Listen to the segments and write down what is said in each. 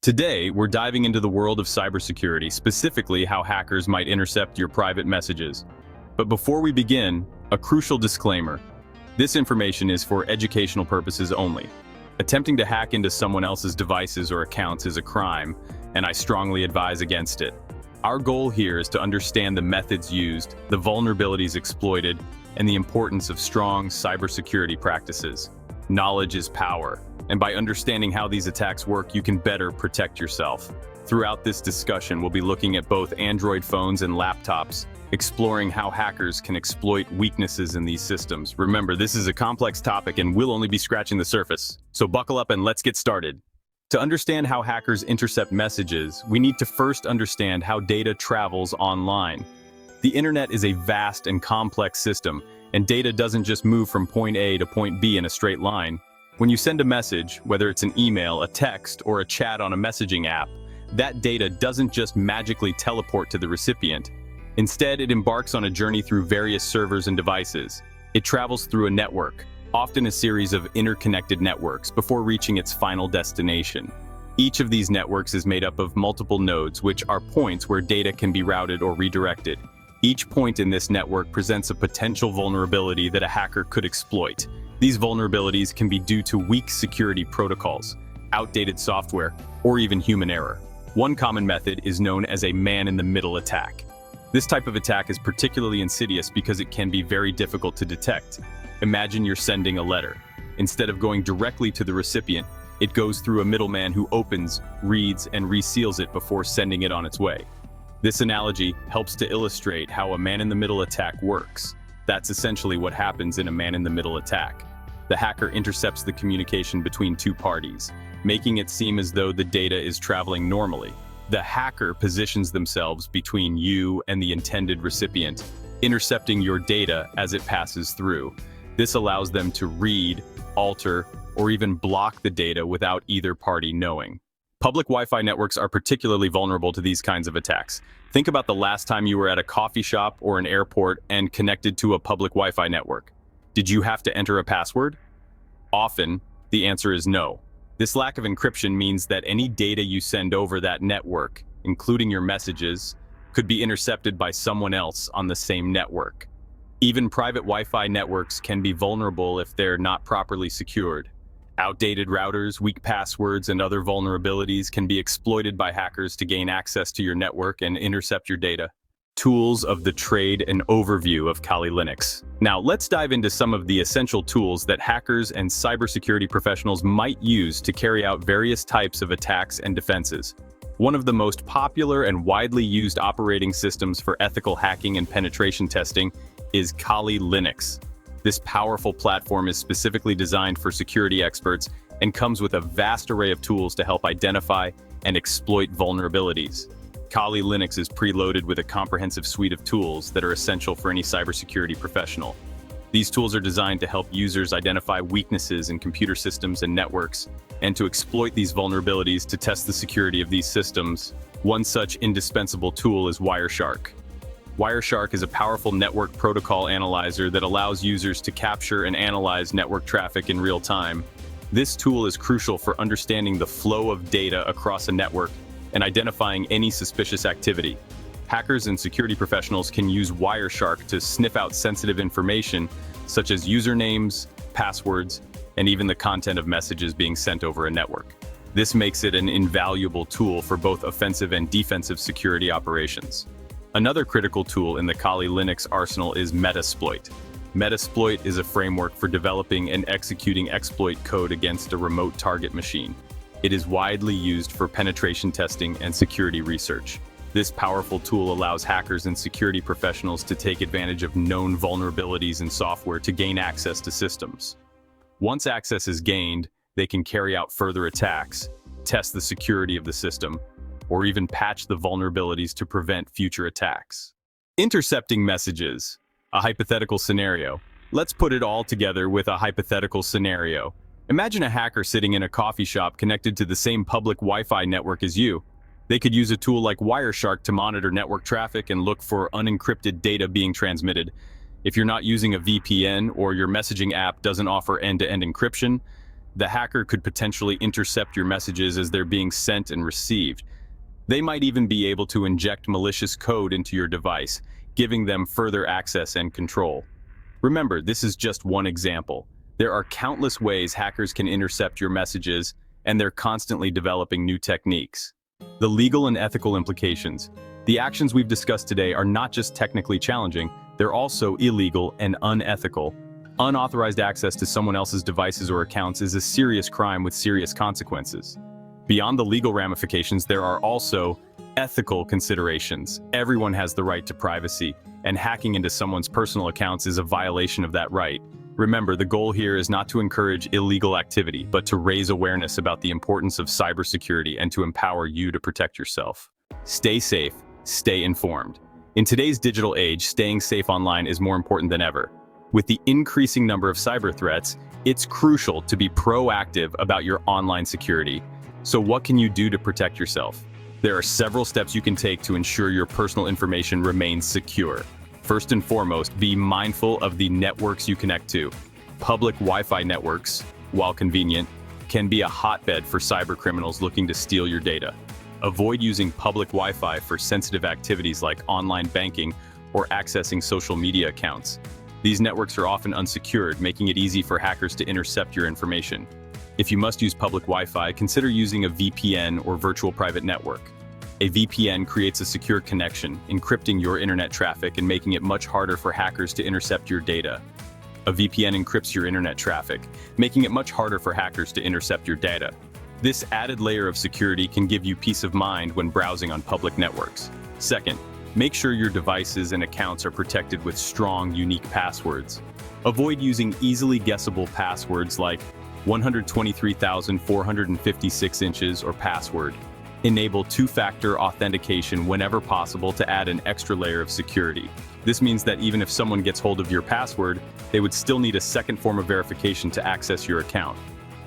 Today, we're diving into the world of cybersecurity, specifically how hackers might intercept your private messages. But before we begin, a crucial disclaimer. This information is for educational purposes only. Attempting to hack into someone else's devices or accounts is a crime, and I strongly advise against it. Our goal here is to understand the methods used, the vulnerabilities exploited, and the importance of strong cybersecurity practices. Knowledge is power, and by understanding how these attacks work, you can better protect yourself. Throughout this discussion, we'll be looking at both Android phones and laptops, exploring how hackers can exploit weaknesses in these systems. Remember, this is a complex topic and we'll only be scratching the surface. So buckle up and let's get started. To understand how hackers intercept messages, we need to first understand how data travels online. The internet is a vast and complex system, and data doesn't just move from point A to point B in a straight line. When you send a message, whether it's an email, a text, or a chat on a messaging app, that data doesn't just magically teleport to the recipient. Instead, it embarks on a journey through various servers and devices. It travels through a network, often a series of interconnected networks, before reaching its final destination. Each of these networks is made up of multiple nodes, which are points where data can be routed or redirected. Each point in this network presents a potential vulnerability that a hacker could exploit. These vulnerabilities can be due to weak security protocols, outdated software, or even human error. One common method is known as a man-in-the-middle attack. This type of attack is particularly insidious because it can be very difficult to detect. Imagine you're sending a letter. Instead of going directly to the recipient, it goes through a middleman who opens, reads, and reseals it before sending it on its way. This analogy helps to illustrate how a man-in-the-middle attack works. That's essentially what happens in a man-in-the-middle attack. The hacker intercepts the communication between two parties, making it seem as though the data is traveling normally. The hacker positions themselves between you and the intended recipient, intercepting your data as it passes through. This allows them to read, alter, or even block the data without either party knowing. Public Wi-Fi networks are particularly vulnerable to these kinds of attacks. Think about the last time you were at a coffee shop or an airport and connected to a public Wi-Fi network. Did you have to enter a password? Often, the answer is no. This lack of encryption means that any data you send over that network, including your messages, could be intercepted by someone else on the same network. Even private Wi-Fi networks can be vulnerable if they're not properly secured. Outdated routers, weak passwords, and other vulnerabilities can be exploited by hackers to gain access to your network and intercept your data. Tools of the trade and overview of Kali Linux. Now, let's dive into some of the essential tools that hackers and cybersecurity professionals might use to carry out various types of attacks and defenses. One of the most popular and widely used operating systems for ethical hacking and penetration testing is Kali Linux. This powerful platform is specifically designed for security experts and comes with a vast array of tools to help identify and exploit vulnerabilities. Kali Linux is preloaded with a comprehensive suite of tools that are essential for any cybersecurity professional. These tools are designed to help users identify weaknesses in computer systems and networks, and to exploit these vulnerabilities to test the security of these systems. One such indispensable tool is Wireshark. Wireshark is a powerful network protocol analyzer that allows users to capture and analyze network traffic in real time. This tool is crucial for understanding the flow of data across a network and identifying any suspicious activity. Hackers and security professionals can use Wireshark to sniff out sensitive information such as usernames, passwords, and even the content of messages being sent over a network. This makes it an invaluable tool for both offensive and defensive security operations. Another critical tool in the Kali Linux arsenal is Metasploit. Metasploit is a framework for developing and executing exploit code against a remote target machine. It is widely used for penetration testing and security research. This powerful tool allows hackers and security professionals to take advantage of known vulnerabilities in software to gain access to systems. Once access is gained, they can carry out further attacks, test the security of the system, or even patch the vulnerabilities to prevent future attacks. Intercepting messages, a hypothetical scenario. Let's put it all together with a hypothetical scenario. Imagine a hacker sitting in a coffee shop connected to the same public Wi-Fi network as you. They could use a tool like Wireshark to monitor network traffic and look for unencrypted data being transmitted. If you're not using a VPN or your messaging app doesn't offer end-to-end encryption, The hacker could potentially intercept your messages as they're being sent and received. They might even be able to inject malicious code into your device, giving them further access and control. Remember, this is just one example. There are countless ways hackers can intercept your messages, and they're constantly developing new techniques. The legal and ethical implications. The actions we've discussed today are not just technically challenging, they're also illegal and unethical. Unauthorized access to someone else's devices or accounts is a serious crime with serious consequences. Beyond the legal ramifications, there are also ethical considerations. Everyone has the right to privacy, and hacking into someone's personal accounts is a violation of that right. Remember, the goal here is not to encourage illegal activity, but to raise awareness about the importance of cybersecurity and to empower you to protect yourself. Stay safe, stay informed. In today's digital age, staying safe online is more important than ever. With the increasing number of cyber threats, it's crucial to be proactive about your online security. So what can you do to protect yourself? There are several steps you can take to ensure your personal information remains secure. First and foremost, be mindful of the networks you connect to. Public Wi-Fi networks, while convenient, can be a hotbed for cyber criminals looking to steal your data. Avoid using public Wi-Fi for sensitive activities like online banking or accessing social media accounts. These networks are often unsecured, making it easy for hackers to intercept your information. If you must use public Wi-Fi, consider using a VPN or virtual private network. A VPN creates a secure connection, encrypting your internet traffic and making it much harder for hackers to intercept your data. A VPN encrypts your internet traffic, making it much harder for hackers to intercept your data. This added layer of security can give you peace of mind when browsing on public networks. Second, make sure your devices and accounts are protected with strong, unique passwords. Avoid using easily guessable passwords like 123,456 inches or password. Enable two-factor authentication whenever possible to add an extra layer of security. This means that even if someone gets hold of your password, they would still need a second form of verification to access your account.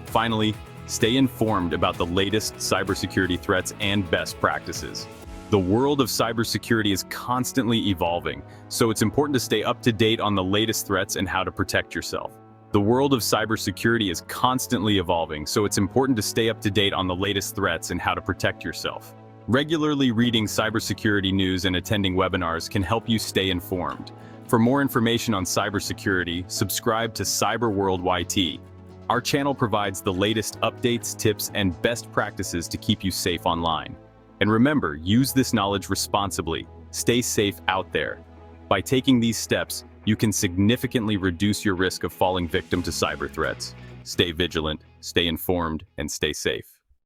Finally, stay informed about the latest cybersecurity threats and best practices. The world of cybersecurity is constantly evolving, so it's important to stay up to date on the latest threats and how to protect yourself. The world of cybersecurity is constantly evolving, so it's important to stay up to date on the latest threats and how to protect yourself. Regularly reading cybersecurity news and attending webinars can help you stay informed. For more information on cybersecurity, subscribe to CyberWorld YT. Our channel provides the latest updates, tips, and best practices to keep you safe online. And remember, use this knowledge responsibly. Stay safe out there. By taking these steps, you can significantly reduce your risk of falling victim to cyber threats. Stay vigilant, stay informed, and stay safe.